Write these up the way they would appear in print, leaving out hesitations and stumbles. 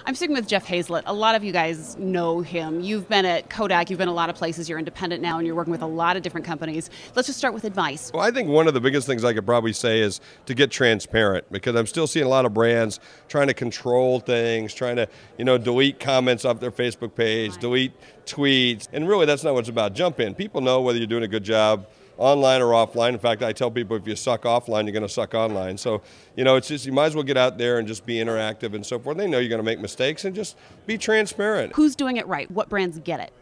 I'm speaking with Jeff Hayzlett. A lot of you guys know him. You've been at Kodak, you've been a lot of places, you're independent now, and you're working with a lot of different companies. Let's just start with advice. Well, I think one of the biggest things I could probably say is to get transparent, because I'm still seeing a lot of brands trying to control things, trying to, delete comments off their Facebook page, delete tweets, and really that's not what it's about. Jump in. People know whether you're doing a good job online or offline. In fact, I tell people if you suck offline, you're going to suck online. So, it's just you might as well get out there and just be interactive and so forth. They know you're going to make mistakes and just be transparent. Who's doing it right? What brands get it?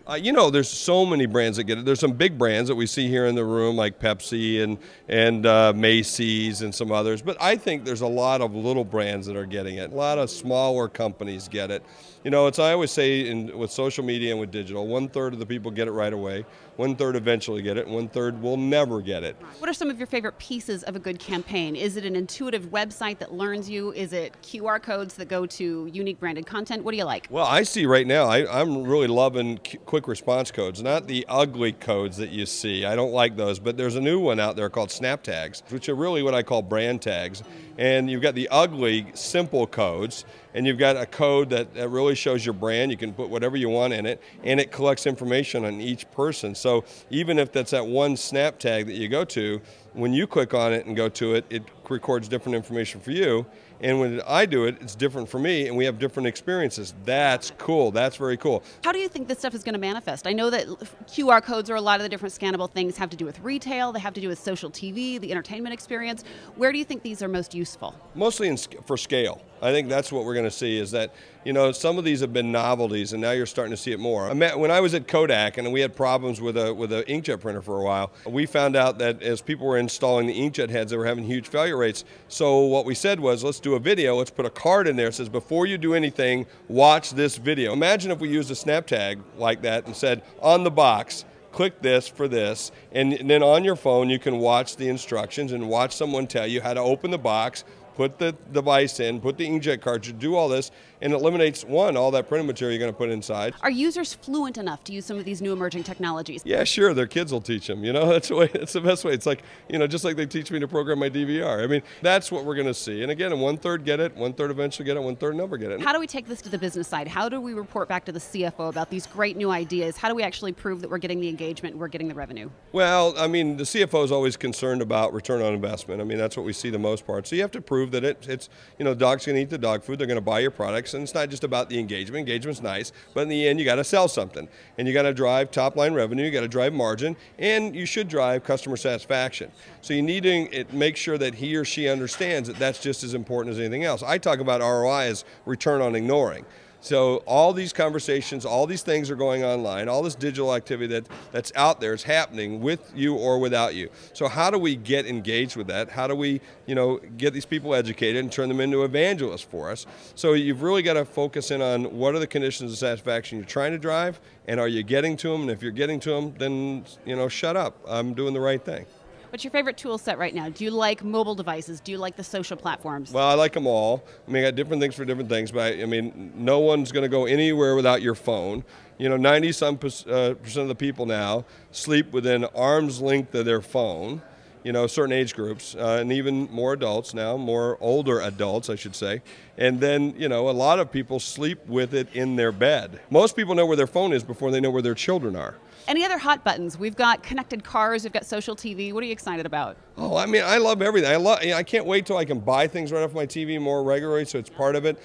There's so many brands that get it. There's some big brands that we see here in the room like Pepsi and Macy's and some others. But I think there's a lot of little brands that are getting it. A lot of smaller companies get it. I always say with social media and with digital, 1/3 of the people get it right away, 1/3 eventually get it, and 1/3 will never get it. What are some of your favorite pieces of a good campaign? Is it an intuitive website that learns you? Is it QR codes that go to unique branded content? What do you like? Well, I see right now, I'm really loving quick response codes, not the ugly codes that you see. I don't like those, but there's a new one out there called snap tags, which are really what I call brand tags. And you've got the ugly, simple codes, and you've got a code that really shows your brand. You can put whatever you want in it, and it collects information on each person. So even if that's that one snap tag that you go to, when you click on it and go to it, it records different information for you. And when I do it, it's different for me, and we have different experiences. That's cool. That's very cool. How do you think this stuff is going to manifest? I know that QR codes or a lot of the different scannable things have to do with retail. They have to do with social TV, the entertainment experience. Where do you think these are most useful? Mostly for scale. I think that's what we're going to see is that, some of these have been novelties, and now you're starting to see it more. When I was at Kodak and we had problems with a inkjet printer for a while, we found out that as people were installing the inkjet heads, they were having huge failure rates. So what we said was, let's do a video, let's put a card in there that says, before you do anything, watch this video. Imagine if we used a snap tag like that and said, on the box, click this for this, and then on your phone you can watch the instructions and watch someone tell you how to open the box, put the device in, put the inkjet cartridge, do all this, and it eliminates, all that printed material you're going to put inside. Are users fluent enough to use some of these new emerging technologies? Yeah, sure, their kids will teach them. That's the best way. It's like, just like they teach me to program my DVR. I mean, that's what we're going to see. And again, 1/3 get it, 1/3 eventually get it, 1/3 never get it. How do we take this to the business side? How do we report back to the CFO about these great new ideas? How do we actually prove that we're getting the engagement and we're getting the revenue? Well, the CFO is always concerned about return on investment. That's what we see the most part. So you have to prove that it's dog's going to eat the dog food. They're going to buy your products, and it's not just about the engagement. Engagement's nice, but in the end, you got to sell something, and you got to drive top line revenue. You got to drive margin, and you should drive customer satisfaction. So you need to make sure that he or she understands that that's just as important as anything else. I talk about ROI as return on ignoring. So all these conversations, all these things are going online, all this digital activity that's out there is happening with you or without you. So how do we get engaged with that? How do we, get these people educated and turn them into evangelists for us? So you've really got to focus in on what are the conditions of satisfaction you're trying to drive, and are you getting to them? And if you're getting to them, then, shut up. I'm doing the right thing. What's your favorite tool set right now? Do you like mobile devices? Do you like the social platforms? Well, I like them all. I got different things for different things, but no one's going to go anywhere without your phone. 90% of the people now sleep within arm's length of their phone. Certain age groups, and even more adults now, more older adults, I should say. And then, a lot of people sleep with it in their bed. Most people know where their phone is before they know where their children are. Any other hot buttons? We've got connected cars, we've got social TV. What are you excited about? Oh, I love everything. I can't wait till I can buy things right off my TV more regularly, so it's part of it.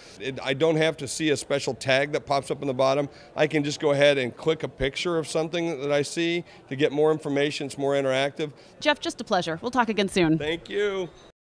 I don't have to see a special tag that pops up in the bottom. I can just go ahead and click a picture of something that I see to get more information. It's more interactive. Jeff, just a pleasure. We'll talk again soon. Thank you.